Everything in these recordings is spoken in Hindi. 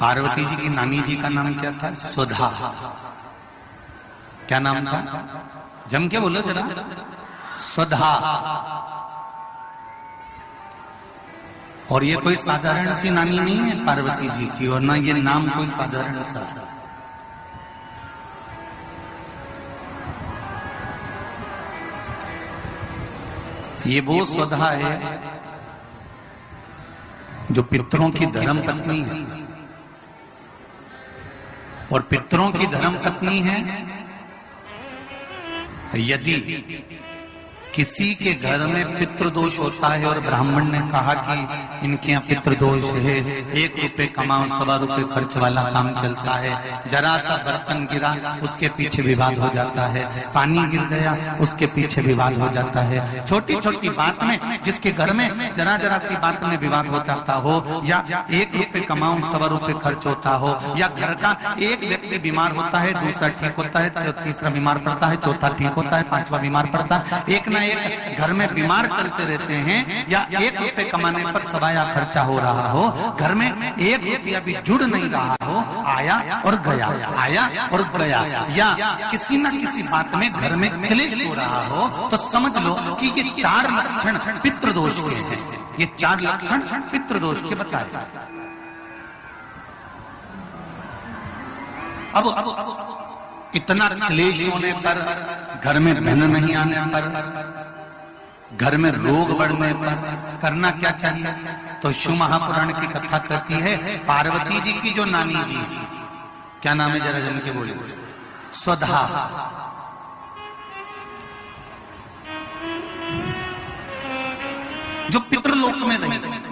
पार्वती जी की नानी जी का नाम क्या था? सुधा। क्या नाम था? जम के बोलो जरा। सुधा। और ये कोई साधारण सी नानी नहीं है पार्वती जी की, और ना ये नाम कोई साधारण सा। ये वो सुधा है जो पितरों की धर्म पत्नी है, और पितरों की धर्म पत्नी है यदि किसी के घर में पितृदोष होता है और ब्राह्मण ने कहा कि इनके यहाँ पितृदोष है, 1 रुपए कमाओ 1.25 रुपए खर्च वाला काम चलता है, जरा सा बर्तन गिरा उसके पीछे विवाद हो जाता है, पानी गिर गया उसके पीछे विवाद हो जाता है, छोटी छोटी बात में जिसके घर में जरा जरा सी बात में विवाद हो जाता हो, या 1 रुपए कमाओ 1.25 रुपए खर्च होता हो, या घर का एक व्यक्ति बीमार होता है, दूसरा ठीक होता है, तीसरा बीमार पड़ता है, चौथा ठीक होता है, 5वां बीमार पड़ता है, एक ना एक घर में बीमार चलते रहते हैं, या 1 रुपए कमाने पर सवाया खर्चा हो रहा हो, घर में 1 रुपया भी जुड़ नहीं रहा हो, आया और गया, आया और गया, या किसी न किसी बात में घर में क्लेश हो रहा हो, तो समझ लो कि ये 4 लक्षण पितृदोष के हैं। ये 4 लक्षण पितृदोष के बताए। अब इतना क्लेश होने पर, घर में धन नहीं आने पर, घर में रोग बढ़ने पर करना क्या चाहिए? तो शिव महापुराण की कथा कहती है पार्वती जी की जो नानी जी, क्या नाम है जरा जन के बोलिए? सुधा। जो पितृलोक में रही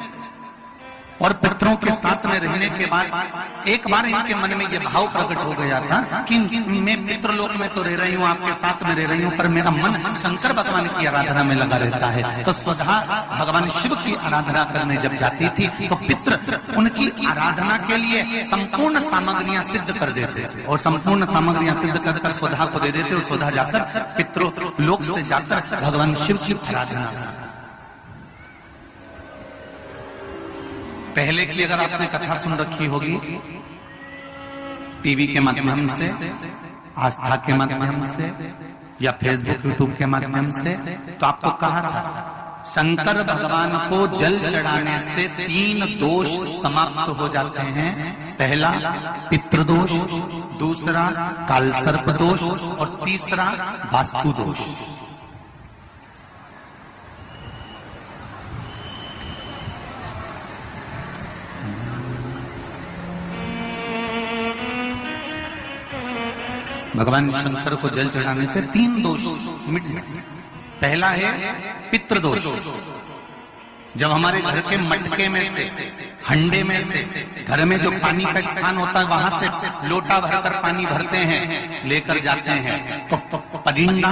और पितरों के साथ में रहने के बाद एक बार इनके मन में यह भाव प्रकट हो गया था कि मैं पितृलोक में तो रह रही हूँ, आपके साथ में रह रही हूँ, पर मेरा मन शंकर भगवान की आराधना में लगा रहता है। तो सुधा भगवान शिव की आराधना करने जब जाती थी तो पितृ उनकी आराधना के लिए संपूर्ण सामग्रियां सिद्ध कर देते थे, और संपूर्ण सामग्रियां सिद्ध कर सुधा को दे देते, और सुधा जाकर पितृलोक से जाकर भगवान शिव की आराधना। पहले की अगर आपने कथा सुन रखी होगी टीवी के माध्यम से, आस्था के माध्यम से, या फेसबुक यूट्यूब के माध्यम से, तो आपको कहा था शंकर भगवान को जल चढ़ाने से 3 दोष समाप्त हो जाते हैं। पहला पितृदोष, दूसरा कालसर्प दोष, और तीसरा वास्तु दोष। भगवान शंकर को जल चढ़ाने से 3 दोष मिट जाते। पहला है पितृदोष। जब हमारे घर के मटके में से, हंडे में से, घर में जो पानी का स्थान होता है वहां से लोटा भरकर पानी भरते हैं, लेकर जाते हैं, तो परिंदा,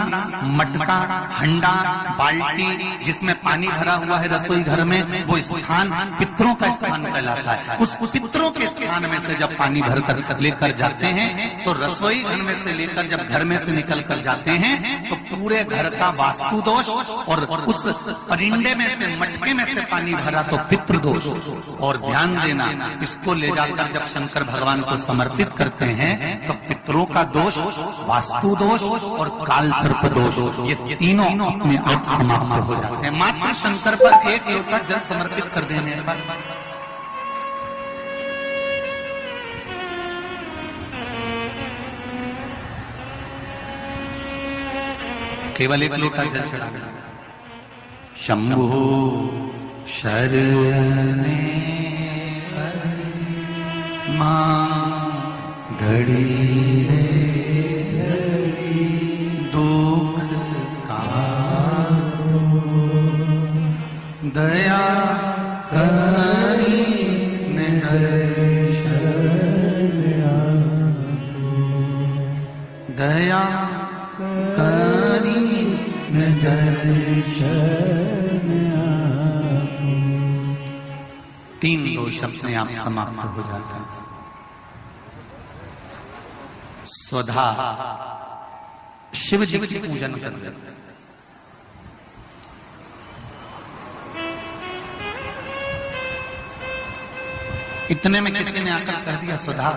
मटका, हंडा, बाल्टी जिसमें पानी भरा हुआ है रसोई घर में, वो स्थान पितरों का स्थान कहलाता है। उस पितरों के स्थान में से जब पानी भरकर लेकर जाते हैं तो रसोई घर में से लेकर जब घर में से निकल कर जाते हैं तो पूरे घर का वास्तु दोष, और उस परिंदे में से, मटके में से पानी भरा तो पितृदोष। और ध्यान देना, इसको ले जाकर जब शंकर भगवान को समर्पित करते हैं तो पितरों का दोष, वास्तु दोष और काल सर्प दोष, ये तीनों अपने आप समाप्त हो जाते हैं मात्र शंकर पर 1 लोटा जल समर्पित कर देने पर। केवल 1 लोटा जल चढ़ा देना। शंभु शरणे मां घड़ी रे दुख कारो, दया करी ने दर्शन आपो, दया करी ने दर्शन आपो। 3 दोष अपने आप समाप्त हो जाता है। सुधा शिव जी की पूजन कर रहे, इतने में किसी ने आकर कह दिया, सुधा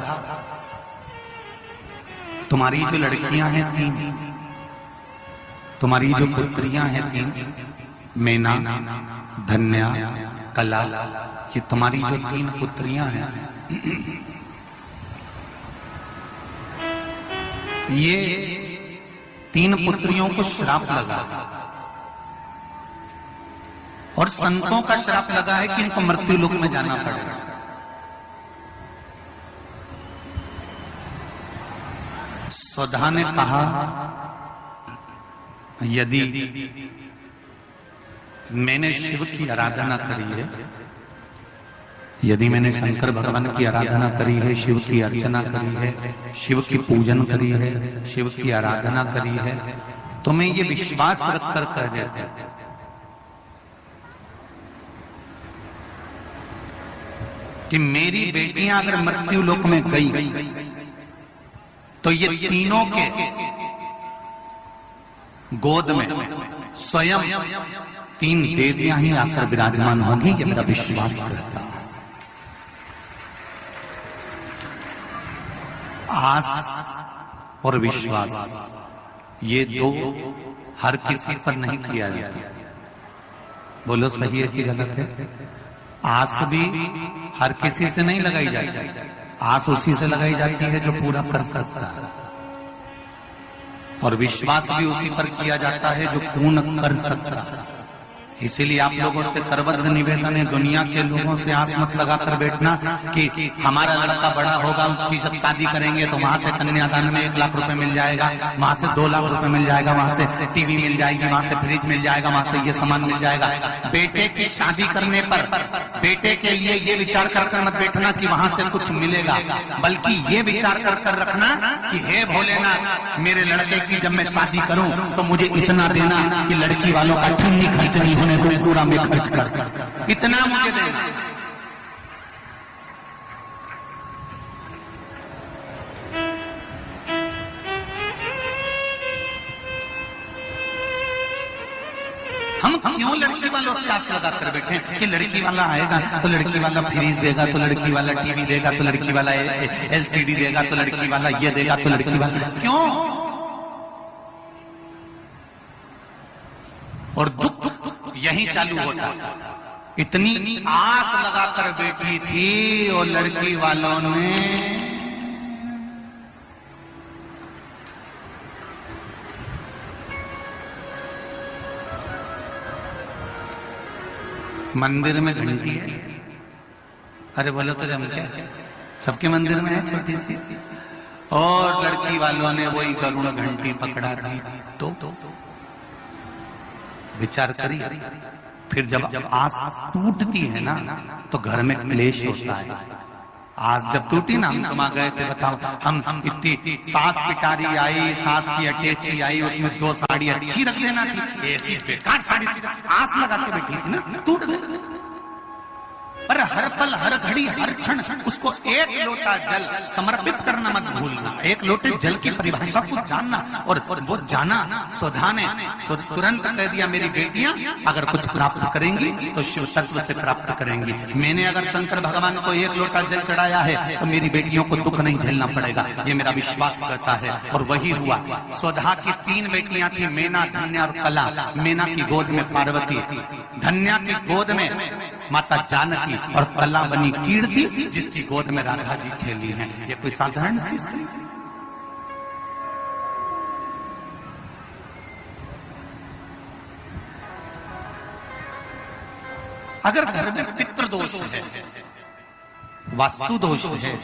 तुम्हारी जो लड़कियां हैं 3, तुम्हारी जो पुत्रियां हैं 3, मेना, धन्या, कला, ये तुम्हारी जो 3 पुत्रियां हैं, ये 3 पुत्रियों को श्राप लगा और संतों का श्राप लगा है कि इनको मृत्यु लोक में जाना पड़ेगा। स्वधा ने कहा, यदि मैंने शिव की आराधना करी है, यदि मैंने शंकर भगवान की आराधना करी है, शिव की अर्चना करी है, शिव की पूजन करी है, शिव की आराधना करी है, तो मैं ये विश्वास रखकर कह देते हैं कि मेरी बेटियां अगर मृत्यु लोक में गई तो ये तीनों के गोद में स्वयं 3 देवियां ही आकर विराजमान होंगी। ये मेरा विश्वास करता है। आस और विश्वास ये 2 हर किसी पर नहीं किया जाता। बोलो सही है कि गलत है? आस भी हर किसी से नहीं लगाई जाती। आस उसी से लगाई जाती है जो पूरा कर सकता है, और विश्वास भी उसी पर किया जाता है जो पूर्ण कर सकता है। इसीलिए आप लोगों से करबद्ध निवेदन है, दुनिया के लोगों से आस मत लगाकर बैठना कि हमारा लड़का बड़ा होगा, उसकी जब शादी करेंगे तो वहां से कन्यादान में 1 लाख रुपए मिल जाएगा, वहां से 2 लाख रुपए मिल जाएगा, वहां से टीवी मिल जाएगी, वहां से फ्रिज मिल जाएगा, वहां से ये सामान मिल जाएगा। बेटे की शादी करने पर बेटे के लिए ये विचार कर मत बैठना कि वहां से कुछ मिलेगा, बल्कि ये विचार कर रखना कि हे भोलेनाथ, मेरे लड़के की जब मैं शादी करूं तो मुझे इतना देना कि लड़की वालों का ठन्नी खर्च नहीं होने को पूरा मैं खर्च कर, इतना मुझे देना। हम क्यों लड़की वालों से आस लगाकर बैठे कि लड़की वाला आएगा तो लड़की वाला फ्रिज देगा, तो लड़की वाला टीवी देगा, तो लड़की वाला LCD देगा, तो लड़की वाला ये देगा, तो लड़की वाला क्यों? और दुख यही चालू होता। इतनी आस लगाकर बैठी थी और लड़की वालों ने मंदिर में घंटी है, अरे बोलो तो जम क्या, सबके मंदिर में है छोटी सी, और लड़की वालों ने वही गरुड़ घंटी पकड़ा दी। तो विचार करिए, फिर जब आस टूटती है ना तो घर में क्लेश होता है। आस जब टूटी ना, हम आ गए थे, बताओ, हम इतनी सास पिटारी आई, सास की अटैची आई, उसमें 2 साड़ी अच्छी रख लेना थी, ऐसी बेकार साड़ी आस लगा के बैठी थी ना, टूट। पर हर पल, हर घड़ी, हर क्षण उसको 1 लोटा जल समर्पित करना मत भूलना। 1 लोटे जल की परिभाषा को जानना, और वो जाना सुधा ने तुरंत कह दिया, मेरी बेटियां अगर कुछ प्राप्त करेंगी तो शिव तत्व से प्राप्त करेंगी। मैंने अगर शंकर भगवान को 1 लोटा जल चढ़ाया है तो मेरी बेटियों को दुख नहीं झेलना पड़ेगा, ये मेरा विश्वास करता है। और वही हुआ। सुधा की 3 बेटियां थी, मेना, धन्या और कला। मेना की गोद में पार्वती, धन्या की गोद में माता जानकी, और कला बनी कीर्ति, जिसकी गोद में राधा जी खेली हैं। ये कोई साधारण सी स्त्री? अगर घर में पितृदोष है, वास्तु दोष है,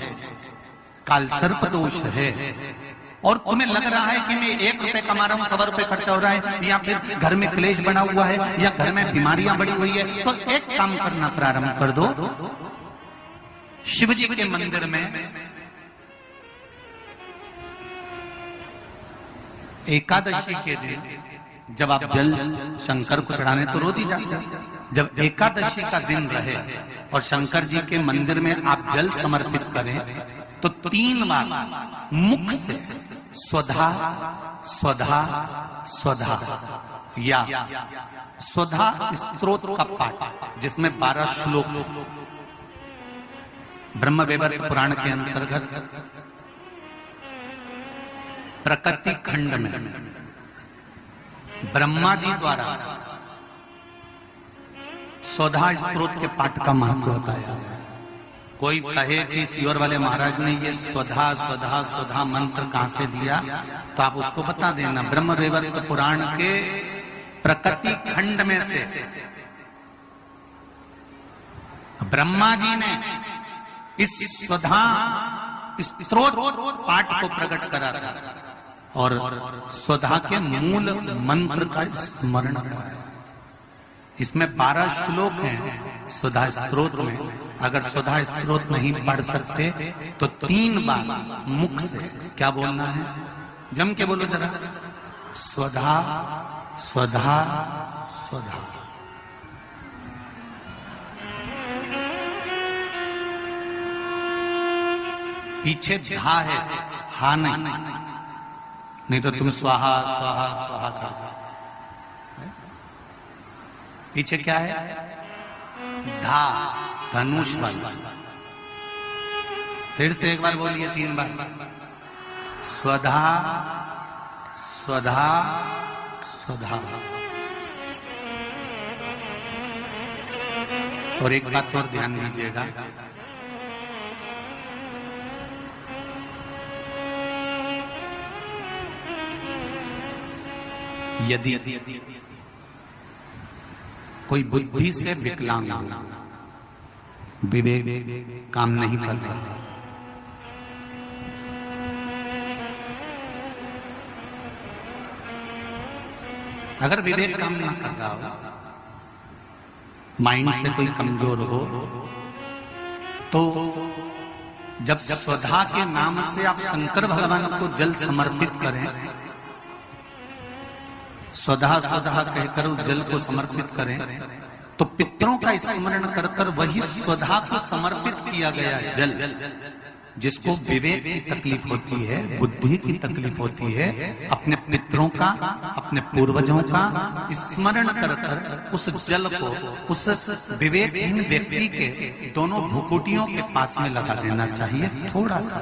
काल सर्प दोष है, और तुम्हें लग रहा है कि मैं 1 रुपए कमा रहा हूं, 100 रुपए खर्चा हो रहा है, या फिर घर में क्लेश बना हुआ है, या घर में बीमारियां बढ़ी हुई है, तो एक काम करना प्रारंभ कर दो। शिव जी के मंदिर में एकादशी के दिन जब आप जल शंकर को चढ़ाने तो रोज ही जाते हैं, जब एकादशी का दिन रहे और शंकर जी के मंदिर में आप जल समर्पित करें तो 3 बार मुख से स्वधा स्वधा स्वधा या स्वधा स्तोत्र का पाठ, जिसमें 12 श्लोक ब्रह्मवैवर्त पुराण के अंतर्गत प्रकृति खंड में ब्रह्मा जी द्वारा स्वधा स्तोत्र के पाठ का महत्व बताया। कोई कहे कि सियोर वाले महाराज ने ये स्वधा स्वधा स्वधा मंत्र कहां से दिया, तो आप उसको बता देना। ब्रह्मवैवर्त पुराण के प्रकृति खंड में से ब्रह्मा जी ने इस स्वधा स्तोत्र पाठ को प्रकट करा था और स्वधा के मूल मंत्र का स्मरण कराया। इसमें 12 श्लोक हैं स्वधा स्तोत्र में। अगर स्वधा स्तोत्र नहीं पढ़ सकते तो 3 बार मुख से क्या बोलना है, जम के बोलो जरा, स्वधा स्वधा स्वधा। पीछे धा है, हा नहीं तो तुम स्वाहा स्वाहा स्वाहा का। पीछे क्या है, धा, धनुष वाला। फिर से एक बार बोलिए, 3 बार, स्वधा स्वधा स्वधा। और एक बात और ध्यान दीजिएगा, यदि कोई बुद्धि से विकलांग विवेक काम नहीं कर रहा, अगर विवेक काम ना कर रहा हो, माइंड से कोई कमजोर हो, तो जब स्वधा के नाम से आप शंकर भगवान को जल समर्पित करें, स्वधा स्वधा कहकर उस जल को समर्पित करें, तो पितरों का स्मरण कर कर वही स्वधा को समर्पित किया गया जल, जिसको विवेक की तकलीफ होती है, बुद्धि की तकलीफ होती है, अपने पितरों का, अपने पूर्वजों का स्मरण कर कर उस जल को उस विवेकहीन व्यक्ति के दोनों भुकुटियों के पास में लगा देना चाहिए, थोड़ा सा।